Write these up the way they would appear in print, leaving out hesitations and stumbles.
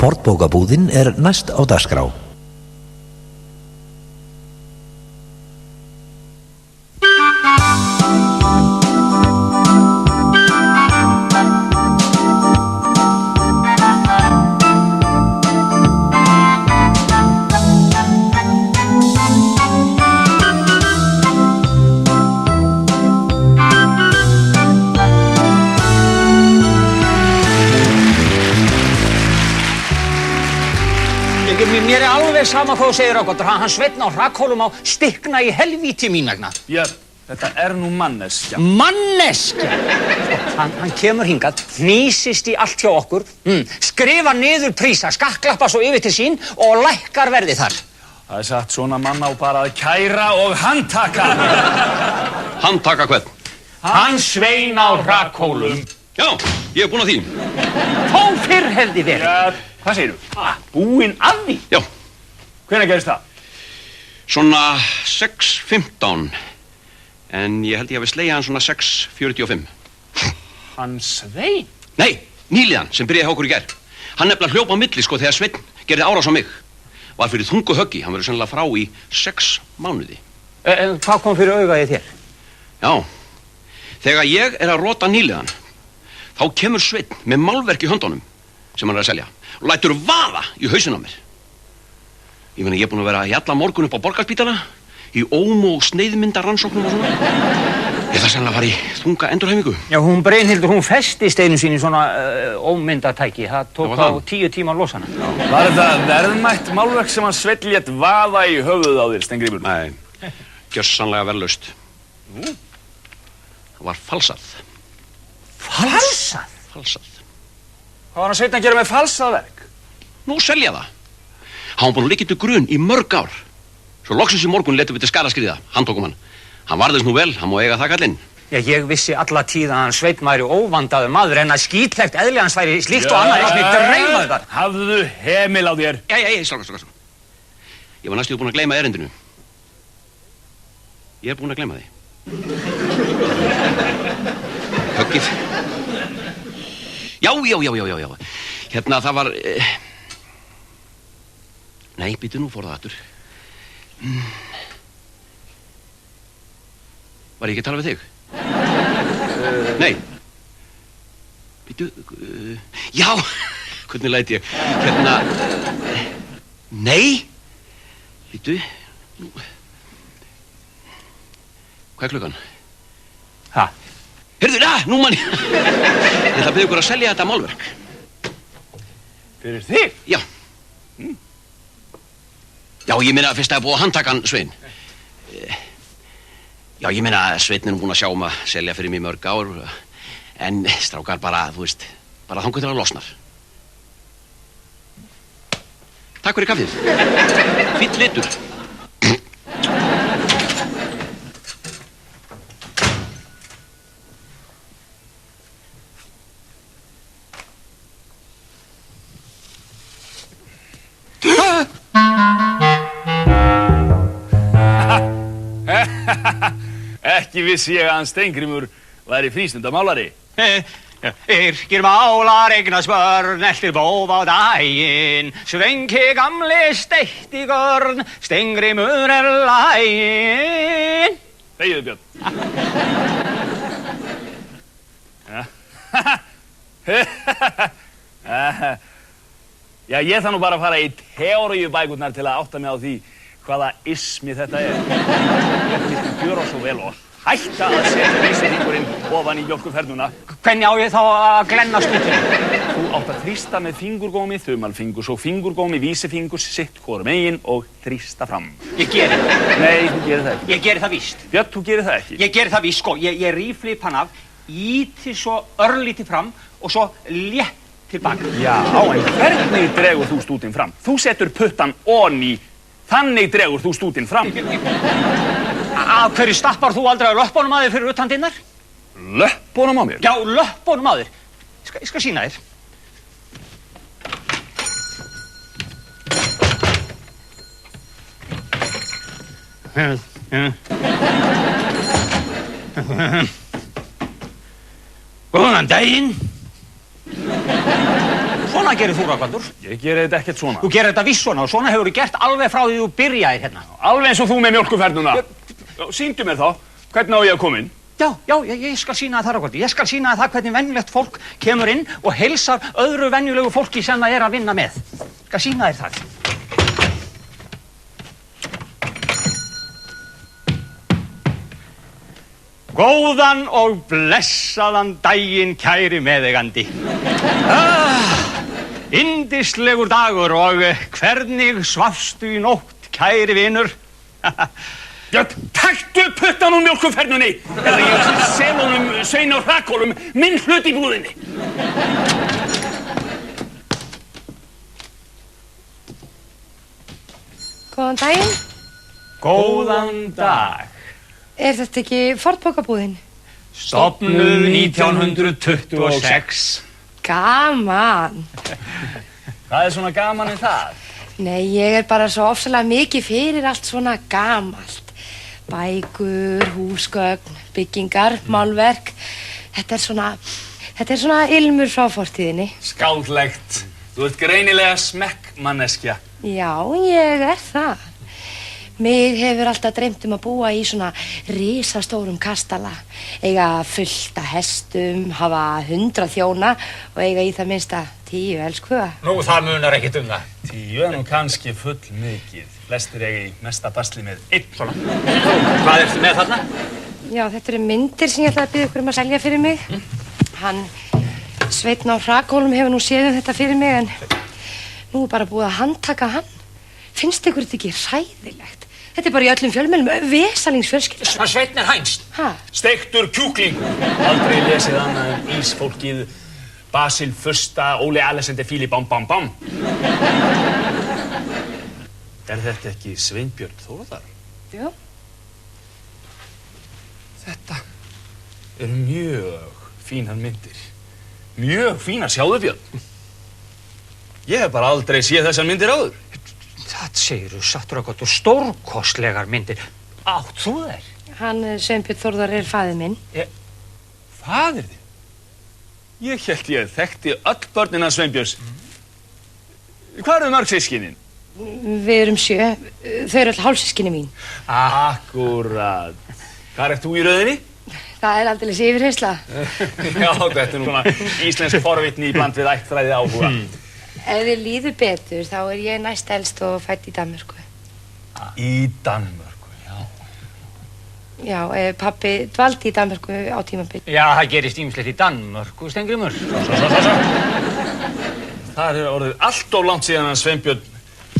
Fornbókabúðin næst á dagskrá. Mér alveg sama hvað þú segir okkur, hann Sveinn á Hrakhólum á stikna í helvíti mín vegna. Björn, þetta nú manneskja. Manneskja? Hann kemur hingað, hnýsist í allt hjá okkur, skrifa niður prísa, skakklappa svo yfir til sín og lækkar verðið þar. Það satt svona mann á bara að kæra og handtaka. Handtaka hvern? Hann Sveinn á Hrakhólum. Já, ég búinn að því. Þó fyrr hefði verið. Björn, hvað segirðu? Búinn að því? Já. Hvenær gerist það? Svona 6:15. En ég held ég hafi slegið hann svona 6:45. Hann Sveinn? Nei, nýliðan sem byrjaði hjá okkur í gær. Hann nefnilega hljóp á milli þegar Sveinn gerði árás á mig. Var fyrir þungu höggi, hann verður sennilega frá í 6 mánuði. En hvað kom fyrir augaði þér? Já, þegar ég að rota nýliðan, þá kemur Sveinn með málverk í höndunum sem hann að selja og lætur vaða í hausinn á mér. Ég meina, ég búinn að vera í alla morgun upp á Borgarspítala í óm- og sneiðmyndarannsóknum og svona. Ég þarf sennilega að fara í þunga endurhæfingu. Já, hún Brynhildur, hún festist einu sinni í svona ómyndatæki. Það tók á 10 tíma að losa hana. Var þetta verðmætt málverk sem hann Sveinn lét vaða í höfuðið á þér, Steingrímur? Nei, gjörsamlega verðlaust. Það var falsað. Falsað? Falsað. Hvað var hann Sveinn að gera með falsað verk? Nú selja það. Hann var búinn að liggja til grun í mörg ár. Svo loksins í morgun letum við til skalaskriða. Hann tókum hann. Hann varðist nú vel, hann má eiga það kallinn. Já, ég vissi alla tíð að hann Sveinn væri óvandaður maður en að skítlegt eðli hans væri slíkt og annað eins og dreyma þetta. Hafðu hemil á þér. Strákar. Ég var næstu búinn að gleyma erindinu. Ég er búinn að gleyma því. Höggið. Já. Hérna, það var... Nei, býtu nú, fór það aftur. Var ég ekki að tala við þig? Nei. Býtu... Já, hvernig læt ég? Hérna... Nei. Býtu... Hvað er klukkan? Ha? Heyrðu, nú mann ég. Ég ætla að biðja ykkur að selja þetta málverk. Fyrir þig? Já. Já, ég meina fyrst að búið að handtaka hann Sveinn. Já, ég meina Sveinn nú búinn að sjá að selja fyrir mig mörg ár. En strákar bara, þú veist, bara þangað til að losnar. Takk fyrir kaffið. Fínn litur. Ekki vissi ég að hann Steingrímur væri frístundamálari. Yrkir málar eignast börn, eltir bóf á daginn, Svenki gamli steitt í görn, Steingrímur laginn. Þegiðu, Björn. Já, ég þarf nú bara að fara í teóriubækurnar til að átta mig á því hvaða ismi þetta er. Ég viltu gjöra svo vel og hætta að setja vísifingurinn ofan í mjólkurfernuna. Hvernig á ég þá að glennast út í? Þú átt að þrýsta með fingurgómi, þumalfingur, svo fingurgómi, vísifingurs, sitt hvorum megin og þrýsta fram. Ég geri það. Nei, þú gerir það ekki. Ég geri það víst. Björn, þú gerir það ekki. Ég geri það víst, sko. Ég ríflip hann af, íti svo örlítið fram og svo létt tilbaka. Já, en hvernig dregur þú stútinn fram? Þú setur puttan onni, þannig dregur þú stútinn fram. Af hverju stappar þú aldrei á löppunum að þér fyrir utan dinnar? Löppunum á mér? Já, löppunum að þér. Ég skal sýna þér. Góðan daginn. Svona Svona gerir þú, Rögnvaldur. Ég geri þetta ekkert svona. Þú gerir þetta viss svona og svona hefur þú gert alveg frá því þú byrjaðir hérna. Alveg eins og þú með mjólkurfernuna. Sýndu mér þá, hvernig á ég að koma inn? Já, ég skal sýna það, Rögnvaldur. Ég skal sýna það hvernig venjulegt fólk kemur inn og heilsar öðru venjulegu fólki sem það er að vinna með. Ég skal sýna þér það. Góðan og blessaðan daginn, kæri meðeigandi. Yndislegur dagur og hvernig svafstu í nótt, kæri vinur? Já, taktu puttan úr mjólkurfernunni eða ég sel honum Svein á Hrakólum minn hlut í búðinni. Góðan daginn. Góðan dag. Er þetta ekki fornbókabúðin? Stofnuð 1926. Gaman. Hvað er svona gaman en það? Nei, ég er bara svo ofsalega mikið fyrir allt svona gamalt. Bækur, húsgögn, byggingar, málverk. Þetta er svona ilmur frá fortíðinni. Skáldlegt. Þú ert greinilega smekkmanneskja. Já, ég er það. Mig hefur alltaf dreymt að búa í svona risastórum kastala, eiga fullt af hestum, hafa 100 þjóna og eiga í það minnsta 10 elskhuga. Nú, það munar ekkert það. 10 er nú kannski full mikið. Flestir eiga í mesta basli með 1 svona. Hvað ertu með þarna? Já, þetta eru myndir sem ég ætlaði að biðja ykkur að selja fyrir mig. Hann, Sveinn á Hrakólum, hefur nú séð þetta fyrir mig en nú er bara búið að handtaka hann. Finnst ykkur þetta ekki hræðilegt? Þetta er bara í öllum fjölmiðlum, vesalingsfjölskylda. Sveinn er hænst. Ha? Steiktur kjúklingur. Aldrei lesið annað en ísfólkið, Basil Fusta, Óli Alexander Fíli, bám, bám, bám. Er þetta ekki Sveinbjörn Þórðar? Já. Þetta eru mjög fínar myndir. Mjög fínar, sjáðu Björn. Ég hef bara aldrei séð þessar myndir áður. Það segirðu, sattur að gott og stórkostlegar myndir. Átt þú þær? Hann, Sveinbjörn Þórðar, er faðir minn. Faðir þinn? Ég hélt ég þekkti öll börnin hans Sveinbjörns. Hvað eru mörg systkinin? Við erum 7. Þau eru öll hálfsystkini mín. Akkúrat. Hvað ert þú í röðinni? Það er aldeilis yfirheyrsla. Já, þetta er nú svona íslensk forvitni í bland við ættfræði áhuga. Ef þið líður betur, þá er ég næst elst og fædd í Danmörku. Í Danmörku, já. Já, pabbi dvaldi í Danmörku á tímabil. Já, það gerist ýmislegt í Danmörku, Steingrímur. Það er orðið allt of langt síðan að Sveinbjörn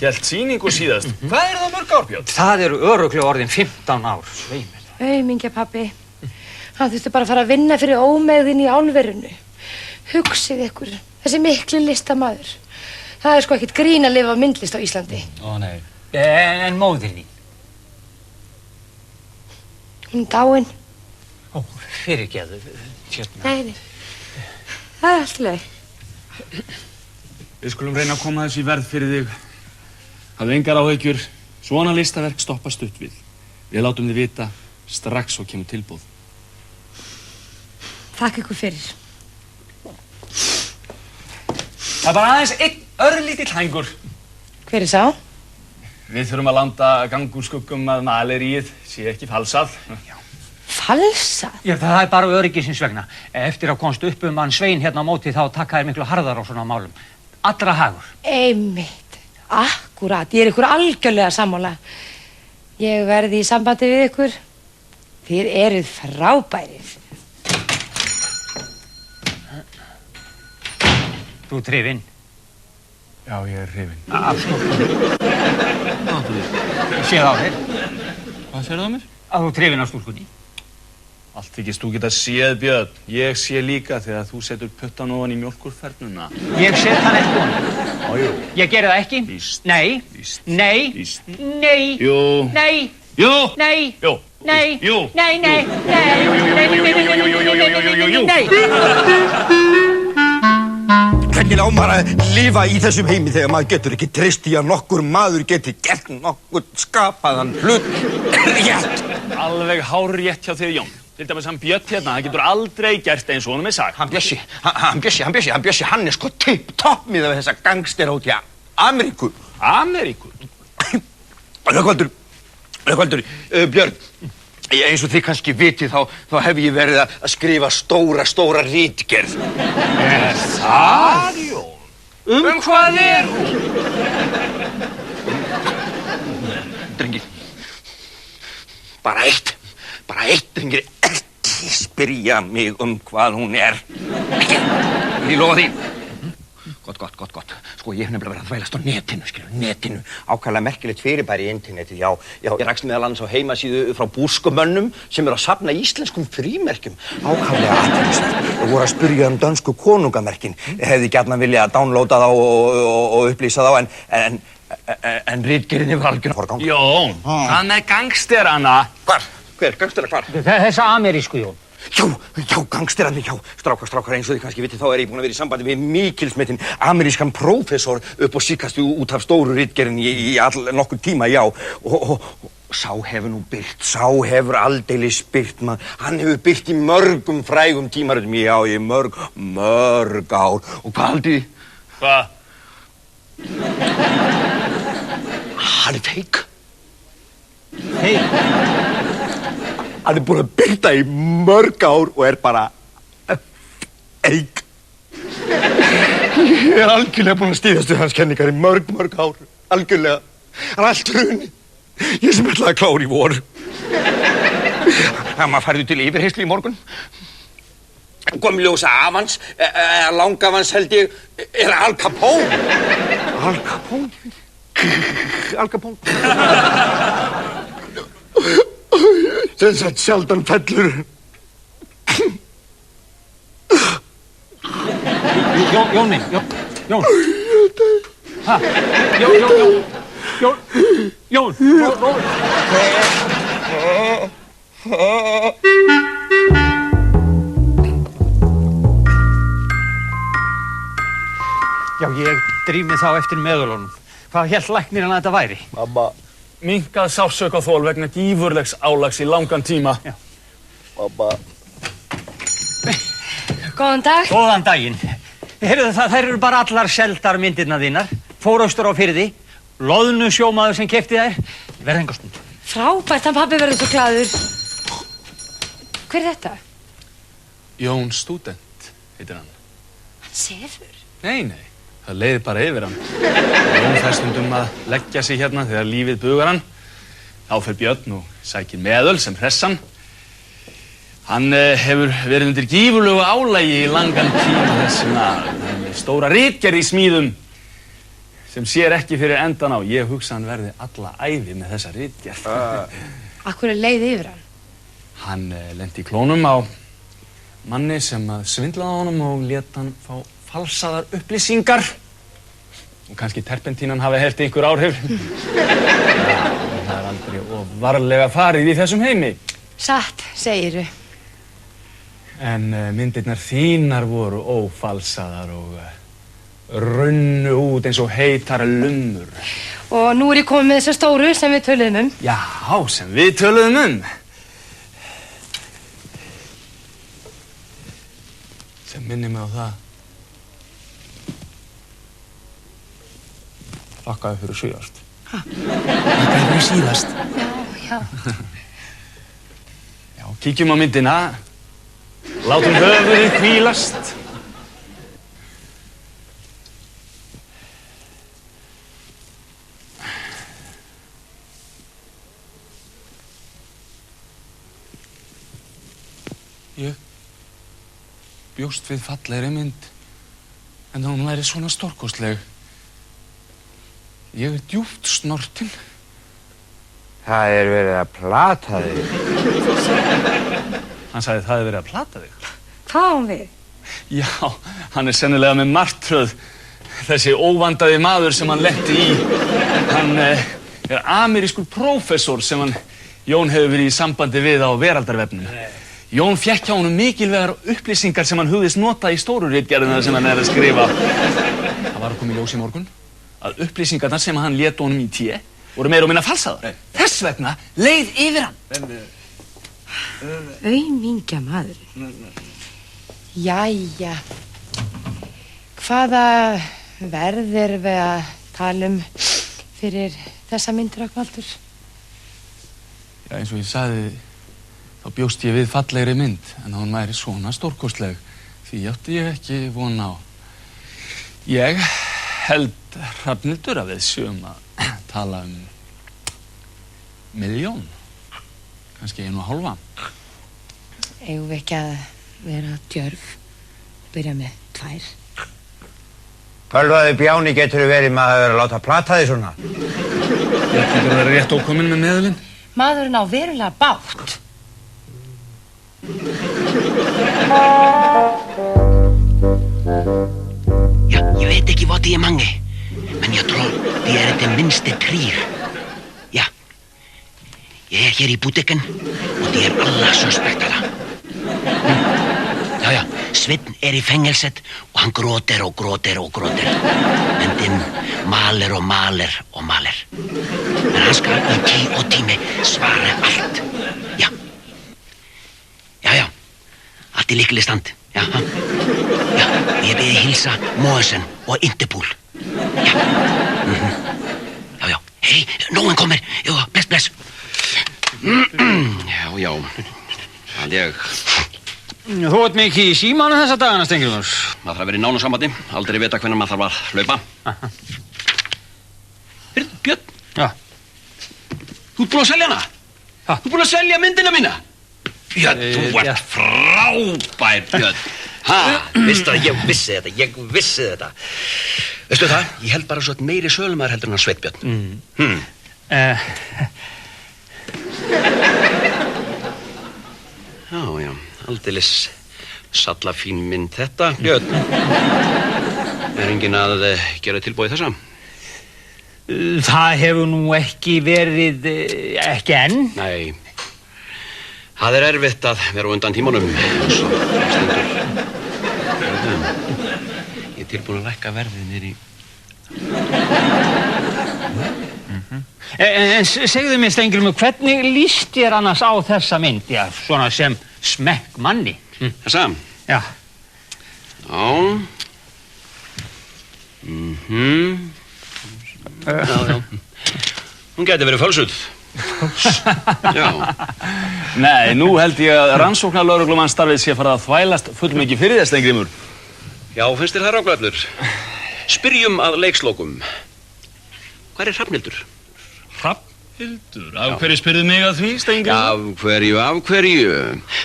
hélt sýningu síðast. Hvað er það mörg ár, Björn? Það eru örugglega orðin 15 ár, sveimir. Aumingja pabbi. Hann þurfti bara að fara að vinna fyrir ómeðin í álverinu. Hugsið ykkur, þessi mikli listamaður. Það er sko ekkert grín að lifa á myndlist á Íslandi. Ó, nei. En móðir þín? Hún er dáin. Ó, fyrirgeðu, Nei. Það er allt í lagi. Við skulum reyna að koma þessu í verð fyrir þig. Hafðu engar áhyggjur. Svona listaverk stoppa stutt við. Við látum þið vita strax og kemur tilboð. Takk ykkur fyrir. Það er bara aðeins einn örlítill hængur. Hver er sá? Við þurfum að landa gang úr skuggum að maleríið sé ekki falsað. Falsað? Já, það er bara öryggisins vegna. Eftir að komst upp hann Svein hérna á móti þá taka þér miklu harðar á svona málum. Allra hagur. Einmitt. Akkúrat. Ég er ykkur algjörlega sammála. Ég verði í sambandi við ykkur. Þið eruð frábærir. Þú ert hrifinn. Já, ég er hrifinn. Séð á þér. Hvað segirðu á mér? Að þú ert hrifinn á stúlkunni. Allt þykist þú geta séð, Björn. Ég sé líka þegar þú setur puttan ofan í mjólkurfernuna. Ég set hann ekki ofan. Ó, jú. Ég geri það ekki. Víst. Nei. Víst. Nei. Víst. Nei. Jú. Nei. Jú. Nei. Jú. Nei. Jú. Nei, nei. Nei. Hvernig á maður að lifa í þessum heimi þegar maður getur ekki treyst í að nokkur maður geti gert nokkur skapaðan hlut rétt? Alveg hárrétt hjá þér, Jón. Til dæmis hann Björn hérna, hann getur aldrei gert eins og honum sagt. Hann Bjössi, hann er sko tipp-topp miðað við þessa gangstera út í Ameríku. Ameríku? Rögnvaldur, Björn, eins og þið kannski vitið þá hef ég verið að skrifa stóra ritgerð. Það, Jón? Hvað er hún? Drengir, bara eitt, drengir, ekki spyrja mig hvað hún er. Ekki, ég lofa því. Gott. Sko, ég hef nefnilega verið að þvælast á netinu. Ákaflega merkilegt fyrirbæri í internetið, já. Ég rakst meðal annars á heimasíðu frá búskumönnum sem eru að safna íslenskum frímerkjum. Ákaflega athyglisvert. Og voru að spyrja dönsku konungamerkin. Hefði gjarnan viljað að downloada þá og upplýsa þá, en ritgerðinni var algjörn forgang. Jón, hvað með gangsterana? Hvar? Gangstera hvar? Þessa amerísku, Jón. Já, gangsterarnir, já. Strákar, eins og þið kannski vitið, þá er ég búinn að vera í sambandi við mikilsmetinn amerískan prófessor upp á síðkastu út af stóru ritgerðinni í nokkur tíma, já. Og sá hefur nú byrt, sá hefur aldeilis byrt, hann hefur byrt í mörgum frægum tímaritum, já, í mörg ár. Og hvað haldið þið? Hvað? Hann er feik. Feik? Hann er búinn að byrta í mörg ár og er bara feik. Ég er algjörlega búinn að styðjast við hans kenningar í mörg ár. Algjörlega. Hann er allt hrunið. Ég sem ætlaði að klára í vor. Maður færði til yfirheyrslu í morgun. Kom ljósa afans, langafans held ég, er Al Capone. Al Capone? Al Capone? Sem sagt sjaldan fellur. Jón. Ha? Jón. Já, ég dríf mig þá eftir meðulunum. Hvað hélt læknirinn að þetta væri? Mamma. Minkað sársaukaþol vegna gífurlegs álags í langan tíma. Já. Mamma. Góðan dag. Góðan daginn. Heyrðu það, þær eru bara allar seldar myndirna þínar. Fóraustur á firði, loðnu sjómaður sem keypti þær. Verð enga stund. Frábært, hann pabbi verður svo glaður. Hver er þetta? Jón Stúdent, heitir hann. Hann sefur. Nei, það leiði bara yfir hann. Jón fær stundum að leggja sig hérna þegar lífið bugar hann. Þá fer Björn og sækir meðöl sem hressan. Hann hefur verið undir gífurlegu álagi í langan tíma þessum að hann er stóra ritgerð í smíðum sem sér ekki fyrir endan á. Ég hugsa hann verði alla ævi með þessa ritgerð. Akkur er leið yfir hann? Hann lenti í klónum á manni sem svindlaði á honum og lét hann fá falsaðar upplýsingar. Og kannski terpentínan hafi hert einhver áhrif. Já, það er aldrei of varlega farið í þessum heimi. Satt, segiru. En myndirnar þínar voru ófalsaðar og runnu út eins og heitar lummur. Og nú er ég komið með þessa stóru sem við töluðum um. Já, sem við töluðum um. Sem minnir mig á það. Þakkaði fyrir síðast. Ha? Þakkaði fyrir síðast. Já. Já, kíkjum á myndina. Látum höfuðið hvílast. Ég bjóst við fallegri mynd, en hún væri svona stórkostleg. Ég er djúpt snortinn. Það er verið að plata þig. Hann sagði það hefði verið að plata þig. Hvað á hann við? Já, hann er sennilega með martröð. Þessi óvandaði maður sem hann lenti í. Hann er amerískur prófessor sem Jón hefur verið í sambandi við á veraldarvefnum. Jón fékk hjá honum mikilvægar upplýsingar sem hann hugðist nota í stóru ritgerðina sem hann er að skrifa. Það var að koma í ljós í morgun að upplýsingarnar sem hann lét honum í té voru meira og minna falsaðar. Þess vegna leið yfir hann. Aumingja maðurinn. Jæja. Hvaða verð erum við að tala um fyrir þessa mynd, Rögnvaldur? Já, eins og ég sagði, þá bjóst ég við fallegri mynd, en hún væri svona stórkostleg. Því átti ég ekki von á. Ég held Hrafnhildur að við séum að tala um 1 milljón. Kannski 1,5. Eigum við ekki að vera djörf? Byrja með 2. Pölvaði bjáni getur verið maður að láta plata því svona. Ég getur að vera rétt ókominn með meðalinn. Maðurinn á verulega bágt. Ja, jag vet inte vad det är mange, men jag tror det är det minsta tryr. Ja, jag är här i butiken och det är alla suspektala. Ja, Sveinn är i fängelset och han gråter och gråter och gråter. Men den maler och maler och maler. Men han ska i 10 timme svara allt. Ja. Ja. Allt är lycklig stand. Jaha. Ja, jag ber hilsa Måsen och Interpol. Ja. Ja. Hej, någon kommer. Ja, bless. Já. Það ég. Þú ert mikið í símanum þessa dagana, Steingrímur. Maður þarf að vera í nánu sambandi, aldrei vita hvenær maður þarf að hlaupa. Björn. Já. Þú ert búinn að selja hana? Ha? Þú ert búinn að selja myndina mína? Björn, þú ert frábær, Björn. Veistu það, ég vissi þetta. Veistu það, ég held bara svo að meiri sölumæður heldur en hann Sveinn, Björn. Já, aldeilis sallafín mynd þetta, Björn. Enginn að gera tilboð í þessa? Það hefur nú ekki verið, ekki enn. Nei, það er erfitt að vera á undan tímanum, eins og stendur. Ég er tilbúin að lækka verðið niður í... En segðu mér, Steingrímur, hvernig líst þér annars á þessa mynd, já, svona sem smekk manni? Þessa? Já. Já. Já. Hún gæti verið fölsuð. Já. Nei, nú held ég að rannsóknarlögreglumannstarfið sé farið að þvælast fullmikið fyrir þess, Steingrímur. Já, finnst þér það Rögnvaldur? Spyrjum að leikslokum. Hvar er Hrafnhildur? Hrafnhildur? Af hverju spyrðu mig að því, Steingrímur? Af hverju?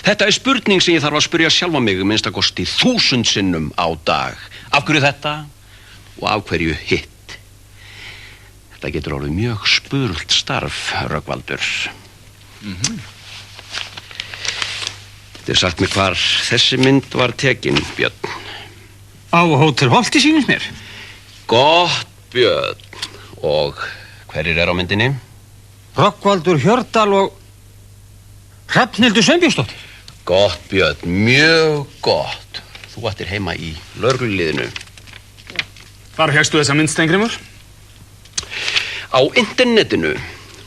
Þetta er spurning sem ég þarf að spyrja sjálfa mig minnstakosti 1000 sinnum á dag. Af hverju þetta? Og af hverju hitt? Þetta getur orðið mjög spurult starf, Rögnvaldur. Þetta er sagt mér hvar þessi mynd var tekin, Björn. Á Hótel Holti sýnist mér. Gott, Björn. Og hverjir er á myndinni? Rögnvaldur Hjördal og Hrafnhildur Sveinbjörnsdóttir. Gott, Björn, mjög gott. Þú ættir heima í lögregluliðinu. Hvar fékkstu þessa mynd, Steingrímur? Á internetinu.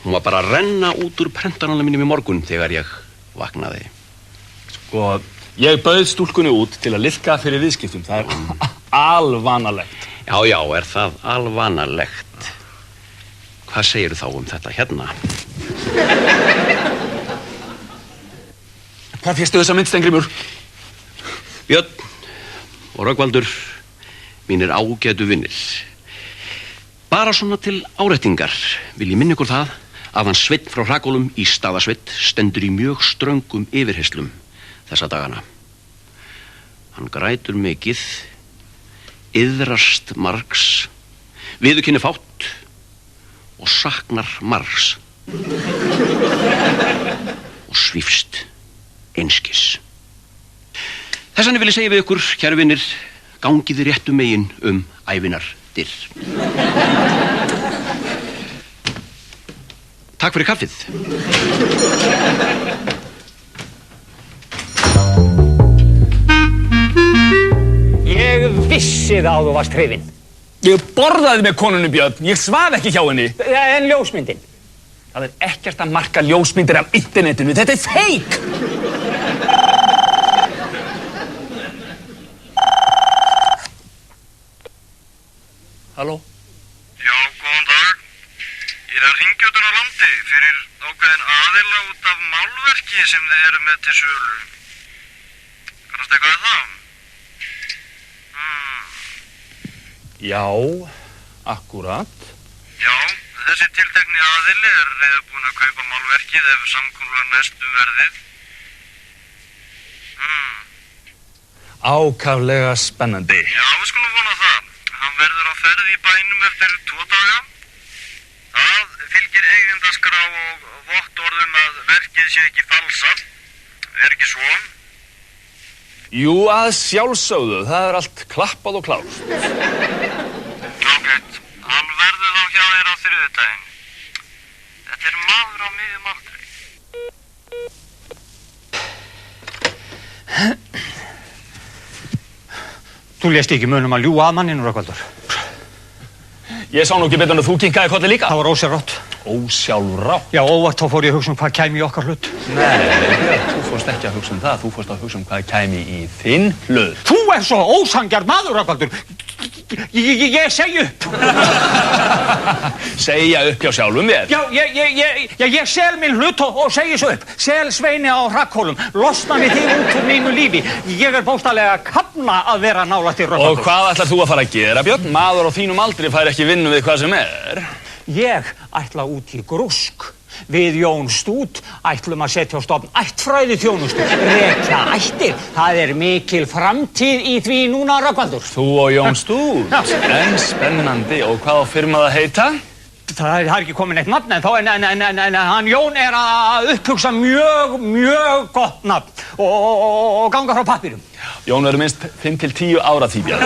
Hún var bara að renna út úr prentananum mínum í morgun þegar ég vaknaði. Sko, ég bauð stúlkunni út til að liðka fyrir viðskiptum. Það er alvanalegt. Já, er það alvanalegt? Hvað segirðu þá um þetta hérna? Hvað fékkstu þessa mynd, Steingrímur? Björn og Rögnvaldur, mínir ágætu vinnir. Bara svona til áréttingar vil ég minna ykkur það að hann Sveinn frá Hrakólum í Staðarsveit stendur í mjög ströngum yfirheyrslum þessa dagana. Hann grætur mikið, iðrast margs, viðurkennir fátt og saknar margs og svífst einskis. Þess vegna vil ég segja við ykkur, kæru vinnir, gangið þið réttu megin ævinar dyr. Takk fyrir kaffið. Ég vissi það að þú varst hrifinn. Ég borðaði með konunni, Björn. Ég svaf ekki hjá henni. En ljósmyndin? Það er ekkert að marka ljósmyndir af internetinu. Þetta er fake! Halló? Já, góðan dag. Ég er að ringja utan á landi fyrir ákveðin aðila út af málverki sem þið eru með til sölu. Kannast eitthvað við það? Já, akkúrat. Já, þessi tiltekni aðili er reiðubúinn að kaupa málverkið ef samkomulag næst verðið. Ákaflega spennandi. Já, við skulum vona það. Hann verður á ferð í bænum eftir 2 daga. Það fylgir eigendaskrá og vottorðum að verkið sé ekki falsað. Er ekki svo? Jú, að sjálfsögðu. Það er allt klappað og klárt. Ágætt. Hann verður þá hjá þér á þriðjudaginn. Þetta er maður á miðjum aldri. Þú lést ekki munum að ljúga að manninu, Rögnvaldur. Ég sá nú ekki betur en að þú kinkaði kolli líka. Það var ósjálfrátt. Ósjálfrátt? Já, óvart þá fór ég að hugsa hvað kæmi í okkar hlut. Nei, þú fórst ekki að hugsa það. Þú fórst að hugsa hvað kæmi í þinn hlut. Þú er svo ósanngjarn maður, Rögnvaldur. Ég segi upp. Segja upp hjá sjálfum þér? Já, ég sel minn hlut og segi svo upp. Sel Sveini á Hrakhólum. Losna við þig út úr mínu lífi. Ég er bókstaflega að kafna að vera nálægt í Rögnvaldur. Og hvað ætlar þú að fara að gera, Björn? Maður á þínum aldri fær ekki vinnu við hvað sem er. Ég ætla út í grúsk. Við Jón Stút ætlum að setja á stofn ættfræði þjónustu. Rekja ættir. Það er mikil framtíð í því núna, Rögnvaldur. Þú og Jón Stút? En spennandi. Og hvað á firmað að heita? Það er ekki komin eitt nafn en þá en hann Jón er að upphugsa mjög gott nafn og ganga frá pappírum. Jón verður minnst 5 til 10 ára því, Björn.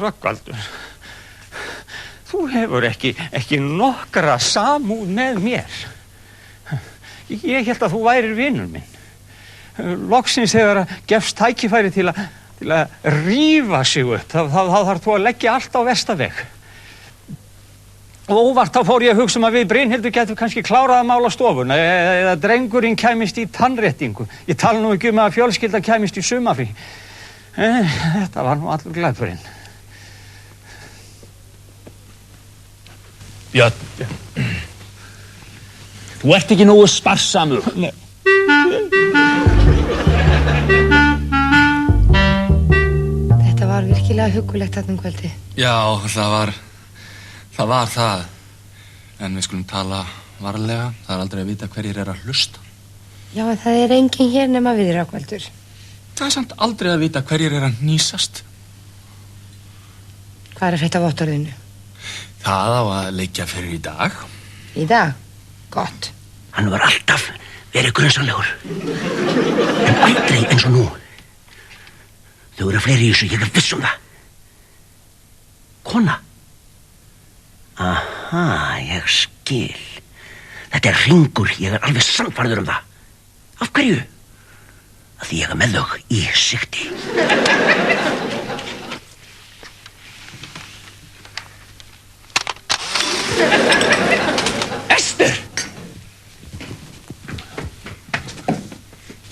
Rögnvaldur. Þú hefur ekki nokkra samúð með mér. Ég hélt að þú værir vinur minn. Loksins þegar gefst tækifæri til að rífa sig upp, þá þarf þú að leggja allt á vestaveg. Og óvart þá fór ég að hugsa að við Brynhildur getum kannski klárað að mála stofuna eða drengurinn kæmist í tannréttingu. Ég tala nú ekki að fjölskyldan kæmist í sumarfrí. Þetta var nú allur glæpurinn. Björn, þú ert ekki nógu sparsamur. Nei. Þetta var virkilega huggulegt þarna kvöldi. Já, það var það. En við skulum tala varlega. Það er aldrei að vita hverjir er að hlusta. Já, en það er enginn hér nema við, Rögnvaldur. Það er samt aldrei að vita hverjir er að hnýsast. Hvað er að frétta af vottorðinu? Það á að leikja fyrir í dag. Í dag? Gott. Hann var alltaf verið grunsamlegur. En aldrei eins og nú. Þau eru fleiri í þessu, ég er viss um það. Kona. Aha, ég skil. Þetta er hringur, ég er alveg sannfærður um það. Af hverju? Af því ég er með þau í sigti.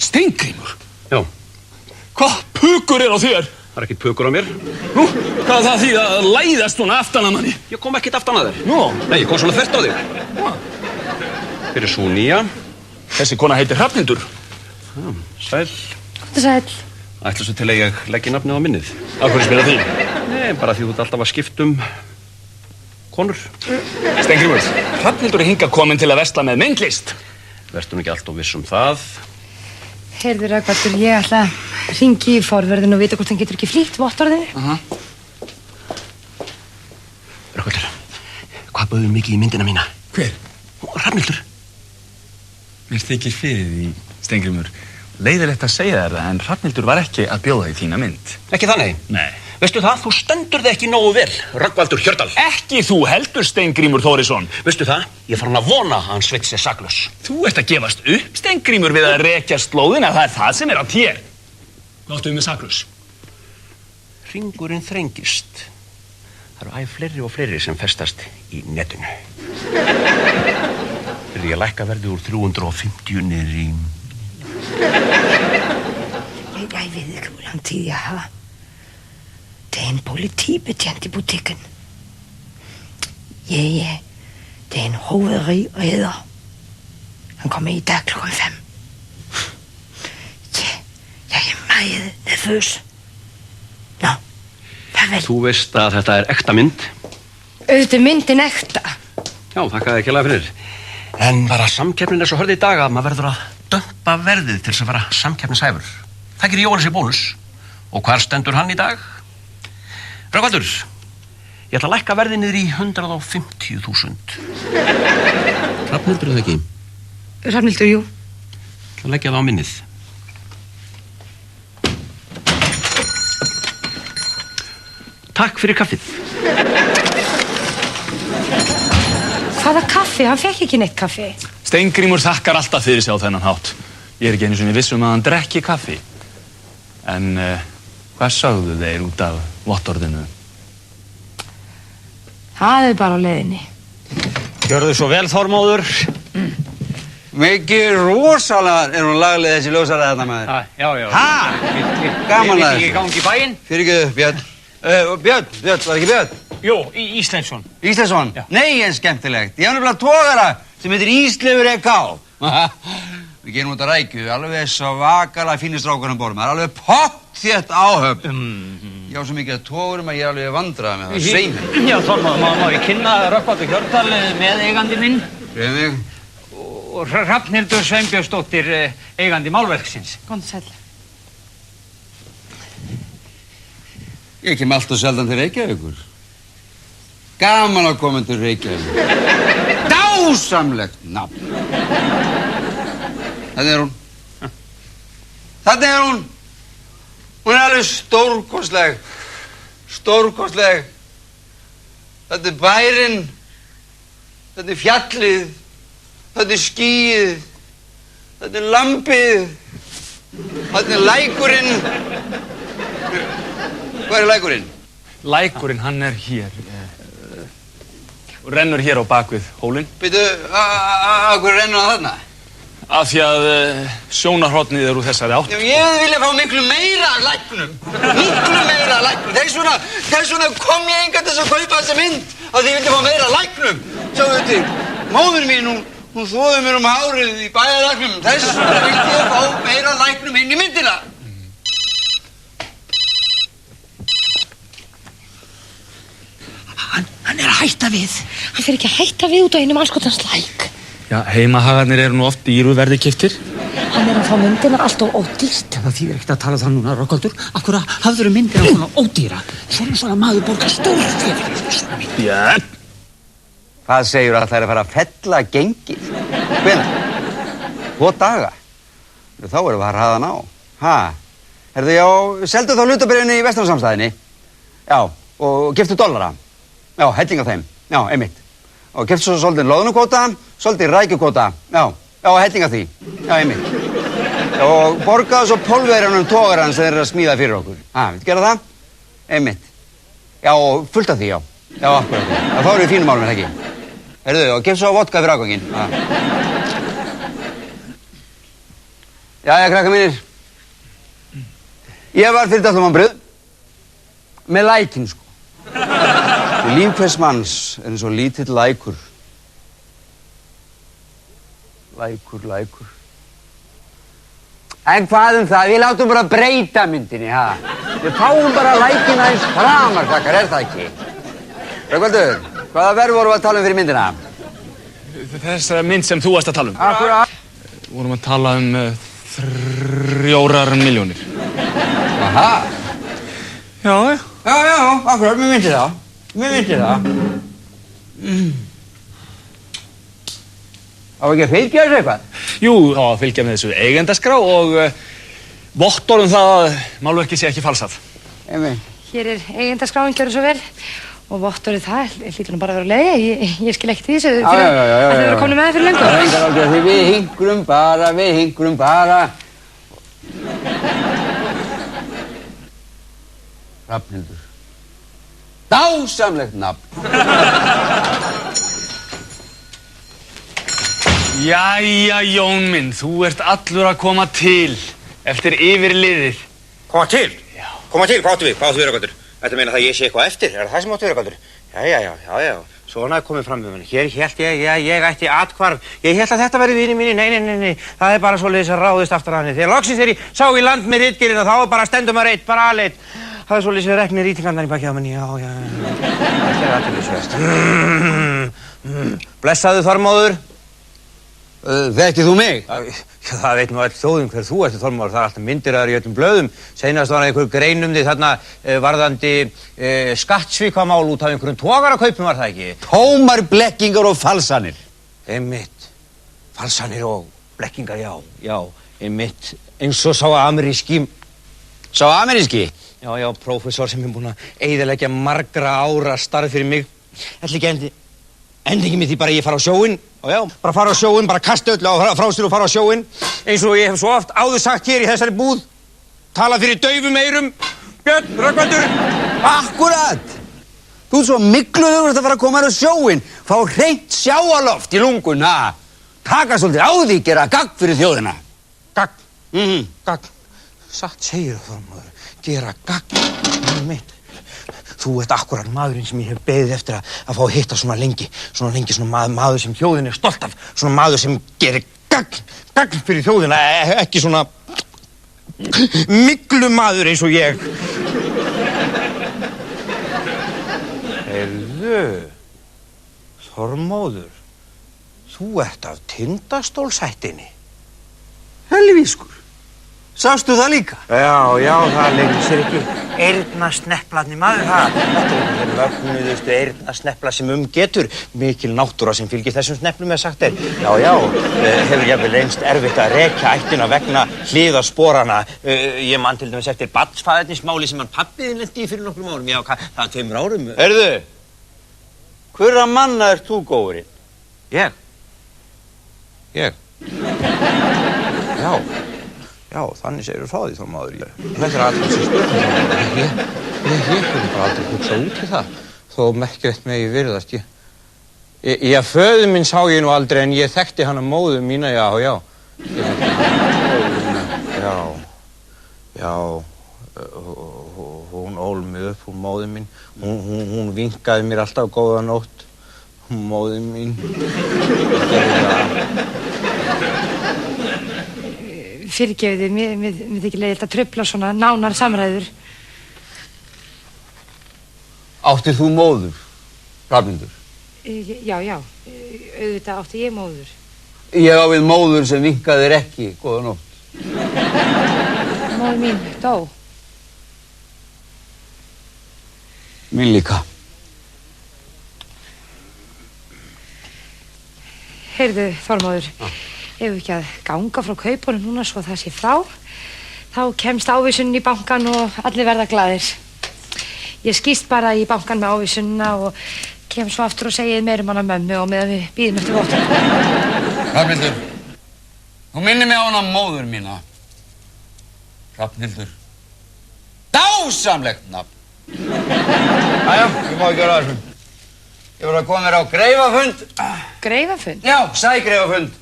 Steingrímur? Já. Hvað pukur er á þér? Það er ekkert pukur á mér. Nú, hvað er það því að læðast svona aftan að manni? Ég kom ekkert aftan að þér. Nú? Nei, ég kom svona þvert á þig. Hver er sú nýja? Þessi kona heitir Hrafnhildur. Sæl. Komdu sæll. Ætla svo til að ég leggi nafnið á minnið. Af hverju spila því? Nei, bara því þú ert alltaf að skipta konur. Steingrímur, Hrafnhildur er hingað komin til að versla með myndlist. Vertu nú ekki alltof viss um það. Heyrðu, Rögnvaldur, ég ætla að hringi í forverðin og vita hvort hann getur ekki flýtt vottorðinu. Rögnvaldur, hvað bauður mikið í myndina mína? Hver? Hrafnhildur. Mér þykir fyrir því, Steingrímur. Leiðilegt að segja þér það, en Hrafnhildur var ekki að bjóða í þína mynd. Ekki þannig? Nei. Veistu það, þú stendur þig ekki nógu vel, Rögnvaldur Hjördal. Ekki þú heldur, Steingrímur Þórisson. Veistu það, ég fór hann að vona að hann Sveinn sé saklaus. Þú ert að gefast upp, Steingrímur, við að rekja slóðina. Það er það sem er á þér. Hvað áttu með saklaus? Hringurinn þrengist. Það eru æ fleiri og fleiri sem festast í netinu. Heyrðu, ég lækka verðið úr 350 niður í... Jeg ved ikke, hvor lang tid jeg har. Det er en politibetjent i butikken. Ja, det er en hovedredder. Han kommer i dag klokken 5. Ja, jeg er meget nervøs. Nå, farvel. Þú veist að þetta er ekta mynd. Auðvitað myndin ekta. Já, þakka þér kærlega fyrir. En bara samkeppnin er svo hörð í dag að maður verður að dömpa verðið til þess að vera samkeppnishæfur. Það gerir Jóhannes í Bónus. Og hvar stendur hann í dag? Rögnvaldur, ég ætla að lækka verðið niður í 150.000. Hrafnhildur, eða ekki? Hrafnhildur, jú. Ég ætla að leggja það á minnið. Takk fyrir kaffið. Hvaða kaffi? Hann fekk ekki neitt kaffi. Steingrímur þakkar alltaf fyrir sig á þennan hátt. Ég er ekki einu sinni viss að hann drekki kaffi. En hvað sögðu þeir út af vottorðinu? Það er bara á leiðinni. Gjörðu svo vel, Þormóður. Mikið rosalega er hún laglega þessi ljósara þarna maður. Já. Ha? Gaman að Ég gangi í bæinn. Fyrirgefðu, Björn. Björn, var ekki Björn? Jú, Íslensson. Íslensson? Nei, en skemmtilegt. Ég hef nefnilega togara sem heitir Íslefur E.K. Við gerum út að rækju, alveg svo vakalega fínir strákunum borðum. Það er alveg pottþétt áhöfn. Ég á svo mikið að togurum að ég er alveg vandrað með það. Sveimi. Já, Þormóður, má ég kynna Rögnvaldur Hjördal með eigandi minn? Greið mig. Og Hrafnhildur Sveinbjörnsdóttir eigandi málverksins. Góðan sæll. Ég kem alltaf sjaldan til Reykjavíkur. Gaman að koma til Reykjavíkur. Dásamlegt nafn. Þarna er hún. Þarna er hún. Hún er alveg stórkostleg. Stórkostleg. Þetta er bærinn. Þetta er fjallið. Þetta er skýið. Þetta er lambið. Þetta er lækurinn. Hvað er lækurinn? Lækurinn, hann er hér. Og rennur hér á bakvið hólinn. Býtu, hvað rennur hann þarna? Af því að sjónarhornið er úr þessari átt. Ég vilja fá miklu meira af læknum. Miklu meira af læknum. Þess vegna kom ég engan til að kaupa þessa mynd. Af því ég vilja fá meira af læknum. Sjáðu til, móður mín, hún þvoði mér um hárið í bæjarlæknum. Þess vegna vilja ég fá meira af læknum inn í myndina. Hann er að hætta við. Hann fer ekki að hætta við út á einum allskotans læk. Já, heimahagarnir eru nú oft dýru verði keyptir. Hann er að fá myndina allt og ódýrt. Það þýðir ekkert að tala það núna, Rögnvaldur. Akkur að hafður myndina svona ódýra. Svona maður borgar stórt fyrir svona mynd. Björn! Hvað segir að það er að fara að fella gengið? Hvenær? 2 daga? Þá erum við að hraða ná. Ha? Herðu, já, seldu þá hlutabréfinu í Vesturlandsamstæðinni. Já, og giftu dollara. Já, helling af þeim. Já, einmitt. Og keftu svo svolítið loðnukvóta, svolítið rækjukvóta. Já, helling af því. Já, einmitt. Já, og borgaðu svo pólverjanum togarann sem þeir eru að smíða fyrir okkur. Ha, viltu gera það? Einmitt. Já, og fullt af því, já. Já, akkurat. Já, þá eru við fínum málum, ekki? Heyrðu, og keftu svo vodka fyrir afganginn. Jæja, krakka mínir. Ég var fyrir dættum ámbröð. Með lækinn, sko. Líf hvers manns er eins og lítill lækur. Lækur. En hvað það? Við látum bara breyta myndinni, ha? Við fáum bara lækinn aðeins framar, krakkar, er það ekki? Rögnvaldur, hvaða verð vorum við að tala fyrir myndina? Þessari mynd sem þú varst að tala um. Akkurat. Vorum að tala 3 milljónir. Aha. Já, akkurat, mér myndi það. Á ekki að fylgja þessu eitthvað? Jú, á að fylgja með þessu eigendaskrá og vottorðum það að málverkið sé ekki falsað. Hér er eigendaskráin, gjörðu svo vel. Og vottorðið það, hlýtur nú bara að vera á leiði. Ég skil ekkert í þessu. Já. Það þau verið komin með það fyrir löngu. Það er engar ágjörð því við hingrum bara. Hrafnhildur. Dásamlegt nafn. Jæja, Jón minn, þú ert allur að koma til eftir yfirliðið. Koma til? Já. Koma til, hvað áttu við? Hvað áttu við, Rögnvaldur? Þetta meina það að ég sé eitthvað eftir? Er það sem áttu við, Rögnvaldur? Já. Svona er komið fram með henni. Hér hélt ég ætti athvarf. Ég hélt að þetta væri vinir mínir. Nei. Það er bara svoleiðis að ráðist aftur að henni. Þegar loksins þegar ég sá í land með ritgerina þá var bara stendur maður eitt, bara aleitt. Það er svoleiðis að reknir rítingarnar í baki á menni. Já. Þetta er aðtölusvert. Blessaðu Þormóður. Þekkir þú mig? Það veit nú all þjóðin hver þú ert, Þormóður. Það er alltaf myndir að það í öllum blöðum. Seinast var einhver grein því þarna varðandi skattsvíkamál út af einhverjum togarakaupum, var það ekki? Tómar blekkingar og falsanir. Einmitt. Falsanir og blekkingar, já. Einmitt. Eins og sá ameríski. Sá ameríski? Já, prófessor sem er búinn að eyðileggja margra ára starf fyrir mig. Ætli ekki endingi mér því bara ég fara á sjóinn. Já, bara fara á sjóinn, bara kasta öllu frá sér og fara á sjóinn. Eins og ég hef svo oft áður sagt hér í þessari búð. Tala fyrir daufum eyrum. Björn, Rögnvaldur. Akkurat. Þú ert svo mikluður að fara að koma á sjóinn. Fá hreint sjáaloft í lungun, ha? Taka svolítið á því, gera gagn fyrir þjóðina. Gagn? Gagn. Satt segir Þormóður. Gera gagn. Mitt. Þú ert akkurat maðurinn sem ég hef beðið eftir að fá að hitta svona lengi. Svona maður sem þjóðin er stolt af. Svona maður sem gerir gagn fyrir þjóðina. Ekki svona miklu maður eins og ég. Heyrðu, Þormóður, þú ert af Tindastólshættinni. Helvískur. Sástu það líka? Já, það leynir sér ekki. Eyrnasnepplarnir maður, þetta er þeir mögnuðustu eyrnasneppla sem getur. Mikil náttúra sem fylgir þessum sneplum, sagt er. Já, hefur jafnvel reynst erfitt að rekja ættina vegna hliðarsporana. Ég man til dæmis eftir barnsfaðernismáli sem hann pabbiðinn lenti í fyrir nokkrum árum. Já, það er 2 árum. Heyrðu, hverra manna ert þú góðurinn? Ég? Já, þannig segir þú frá því, Þormóður. Þetta er alltaf sem spurning. Ég hefði bara aldrei hugsað út í það, þó merkilegt megi virðast. Föður minn sá ég nú aldrei, en ég þekkti hana móður mína, já. Hún ól mig upp, hún móður mín. Hún vinkaði mér alltaf góða nótt, móður mín. Fyrirgefið þið, mér þykir leiðilegt að trufla svona nánar samræður. Áttið þú móður, Hrafnhildur? Já, auðvitað átti ég móður. Ég á við móður sem vinkaði þér ekki, góða nótt. Móður mín dó. Mín líka. Heyrðu, Þormóður. Ef við ekki að ganga frá kaupunum núna svo það sé frá, þá kemst ávísunin í bankan og allir verða glaðir. Ég skýst bara í bankan með ávísunina og kem svo aftur og segið meir hana mömmu og meðan við bíðum eftir vottum. Hrafnhildur, þú minnir mig á hana móður mína. Hrafnhildur. Dásamlegt nafn. Jæja, ég má ekki vera að þessu. Ég voru að koma mér á greifafund. Greifafund? Já, sægreifafund.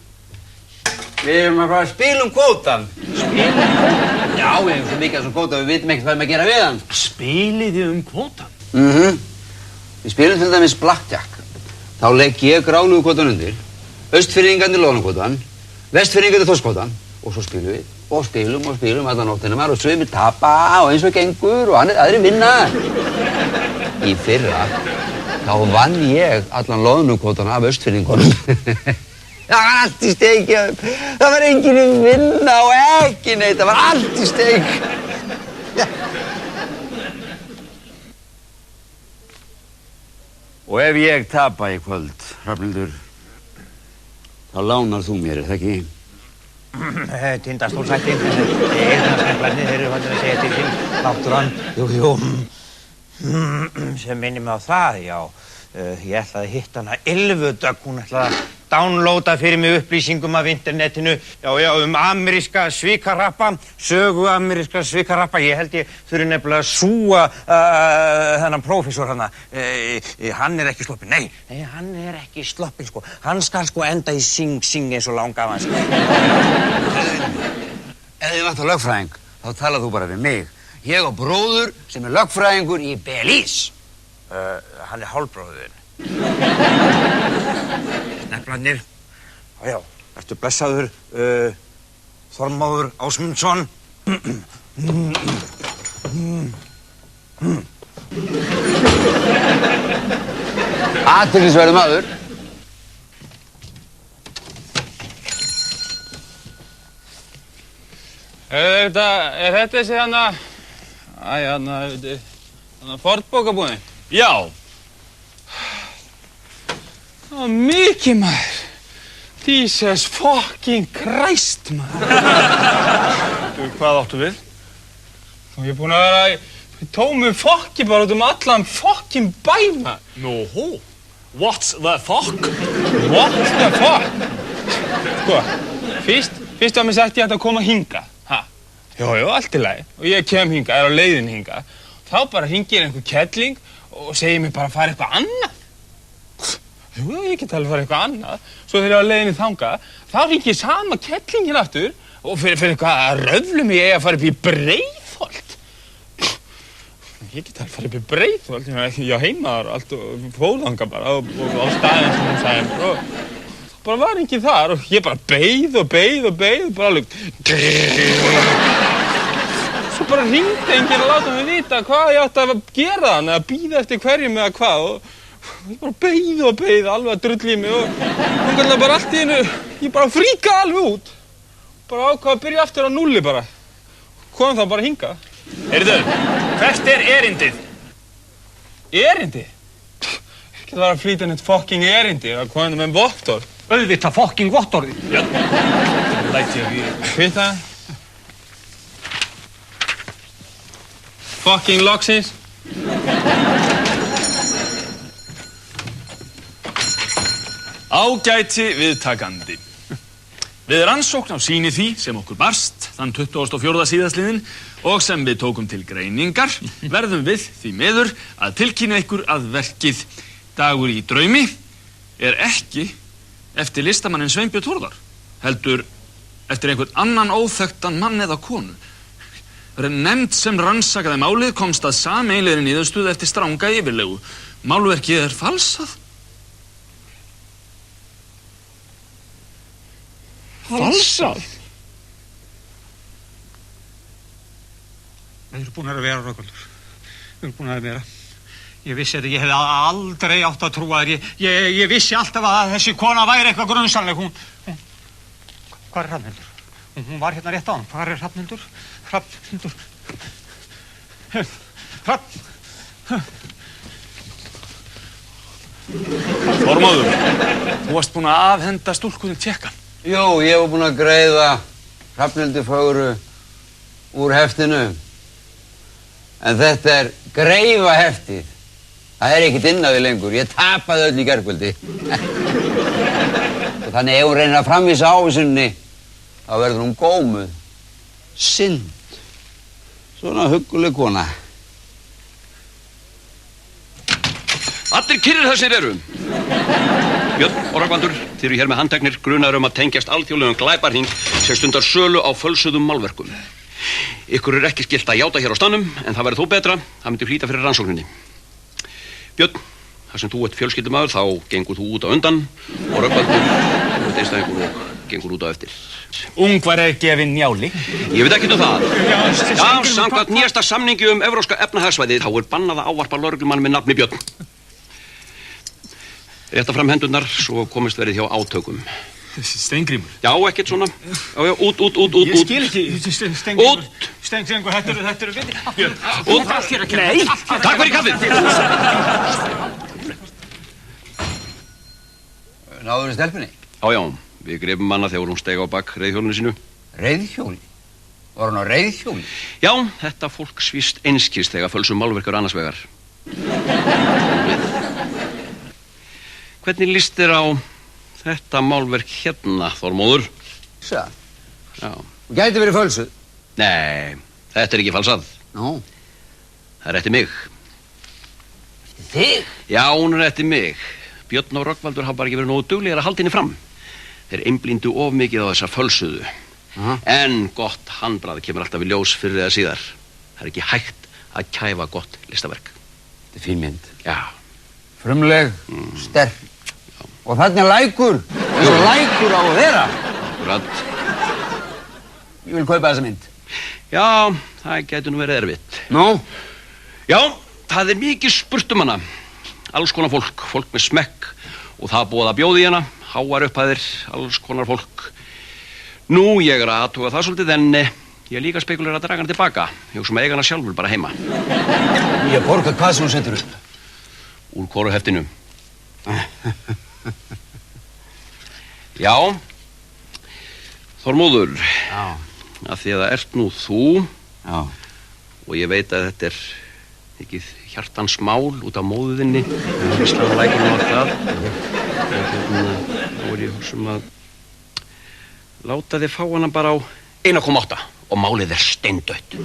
Við erum að fara að spila kvótan. Spila kvótan? Já, við hefum svo mikið af svona kvóta, við vitum ekkert hvað við að gera við hann. Spilið þið kvótan? Við spilum til dæmis blackjack. Þá legg ég gránugu kvótan undir, austfirðingarnir loðnukvótan, vestfirðingarnir þorskkvótan og svo spilum við og spilum allan nóttina maður og sumir tapa og eins og gengur og aðrir vinna. Í fyrra, þá vann ég allan loðnukvótan af austfirðingunum. Það var allt í steik, það var enginn vinna og ekki neitt, það var allt í steik. Og ef ég tapa í kvöld, Hrafnhildur, þá lánar þú mér, er það ekki? Tindastólshættin, eyrnasnepplarnir, þeir eru vandir að segja til þín, náttúran, jú, sem minnir mig á það, já. Ég ætlaði að hitta hana Ylfu Dögg, hún ætlaði að downloada fyrir mig upplýsingum af internetinu, ameríska svikarappa, sögu ameríska svikarappa. Ég held ég þurfi nefnilega að súga þennan prófessor hana. Hann ekki sloppinn, nei, hann ekki sloppinn, sko. Hann skal sko enda í Sing Sing eins og langafans. Ef þið vantar lögfræðing, þá talað þú bara við mig. Ég á bróður sem lögfræðingur í Belize. Hann hálfbróðurinn. Nefnarnir. Já, ertu blessaður, Þormóður Ásmundsson. Athyglisverður maður. Er þetta þessi hana fornbókabúðin? Já. Það var mikið maður. Jesus fucking Christ maður. Hvað áttu við? Ég er búinn að vera í tómu fokki bara út allan fokkin bæ maður. Nóhó. What's the fuck? What's the fuck? Sko, fyrst var mér sagt ég ætti að koma hingað. Jú, allt í lagi. Og ég kem hingað, á leiðin hingað. Þá bara hringir einhver kettling og segir mér bara að fara eitthvað annað. Jú, ég get alveg að fara eitthvað annað. Svo þegar ég á leiðinni þangað, þá hringir sama kettlingin aftur og fyrir eitthvað að röflu mig ég að fara upp í Breiðholt. Ég get alveg að fara upp í Breiðholt. Ég á heimaðar allt og fóðanga bara og á staðinn sem hún sagði mér. Og bara var enginn þar og ég bara beið og bara alveg. Svo bara hringdi enginn að láta mig vita hvað ég átti að gera hann eða bíða eftir hverjum eða hvað og ég bara beið alveg að drulla í mig og þannig bara allt í einu, ég bara fríkaði alveg út. Bara ákvað að byrja aftur á núlli bara. Kom þá bara hingað. Heyrðu, hvert erindið? Erindi? Ég get að flýta neitt fucking erindi að koma með vottor. Auðvitað fucking vottorði. Já, læti ég ekki. Hvita? Fucking loksins. Ágæti viðtakandi. Við rannsókn á sýni því sem okkur barst þann 24. síðastliðinn og sem við tókum til greiningar verðum við því miður að tilkynna ykkur að verkið Dagur í draumi er ekki eftir listamannin Sveinbjörn Þórðar, heldur eftir einhvern annan óþekktan mann eða konu. Nefnd sem rannsakaði málið komst að sameiginlegri niðurstöðu eftir stranga yfirlegu. Málverkið er falsað. Falsað? Það eru búin að vera, Rögnvaldur. Það eru búin að vera. Ég vissi þetta, ég hefði aldrei átt að trúa þér. Ég vissi alltaf að þessi kona væri eitthvað grunsamleg. Hvað er Hrafnhildur? Hún var hérna rétt á hann. Hvað er Hrafnhildur? Hrafnhildur. Þormóður, þú varst búinn að afhenda stúlkunni tékkann. Jú, ég var búinn að greiða Hrafnhildi fögru úr heftinu. En þetta er greifaheftið. Það er ekkert inn á því lengur. Ég tapaði öll í gærkvöldi. Þannig ef hún reynir að framvísa ávísunni, þá verður hún gómuð. Synd. Svona hugguleg kona. Allir kyrrir þessir eru. Björn og Rögnvaldur, þið eru hér með handteknir grunaður að tengjast alþjóðlegum glæparhing sem stundar sölu á fölsuðum málverkum. Ykkur er ekki skylt að játa hér á staðnum, en það verður þó betra, það myndi flýta fyrir rannsókninni. Björn, þar sem þú ert fjölskyldumaður, þá gengur þú út á undan og Rögnvaldur, þú ert einstæðingur og gengur út á eftir. Ungvar er gefinn Njáli. Ég veit ekkert það. Já, samkvæmt nýjasta samningi evrópska efnahagsvæðið, þá er bannað að ávarpa lögreglumann með nafni Björn. Rétta fram hendurnar, svo komist verið hjá átökum. Steingrímur? Já, ekkert svona. Já, út. Ég skil ekki, Steingrímur. Út! Steingrímur, þetta eru viti. Út! Nei! Takk fyrir kaffið! Náður í stelpunni? Já, við grefum hana þegar hún steig á bak reiðhjólinu sínu. Reiðhjóli? Var hún á reiðhjóli? Já, þetta fólk svíst einskist þegar fölsum málverkar annars vegar. Hvernig líst þér á þetta málverk hérna, Þormóður. Sæ? Já. Gæti verið fölsuð? Nei, þetta er ekki falsað. Nú? Það er eftir mig. Eftir þig? Já, hún er eftir mig. Björn og Rögnvaldur hafa bara ekki verið nógu duglegir að halda henni fram. Þeir einblíndu of mikið á þessa fölsuðu. En gott handbragð kemur alltaf í ljós fyrir eða síðar. Það er ekki hægt að kæfa gott listaverk. Þetta er fín mynd. Já. Frumleg, sterk. Og þarna lækur, eins og lækur á að vera. Akkurat. Ég vil kaupa þessa mynd. Já, það getur nú verið erfitt. Nú? Já, það er mikið spurt hana. Alls konar fólk, fólk með smekk. Og það búið að bjóða í hana, háar upphæðir, alls konar fólk. Nú, ég er að aðtuga það svolítið, en ég er líka spekulir að draga hana tilbaka. Ég hugsa eiga hana sjálfur bara heima. Ég borga hvað sem hún setur upp. Úr koruheftinu. Já, Þormóður. Já. Af því að það ert nú þú. Já. Og ég veit að þetta er ekki hjartans mál út af móðuðinni. Ísland lækurinn á það. Nú er ég að láta þið fá hana bara á 1,8 og málið er steindautt.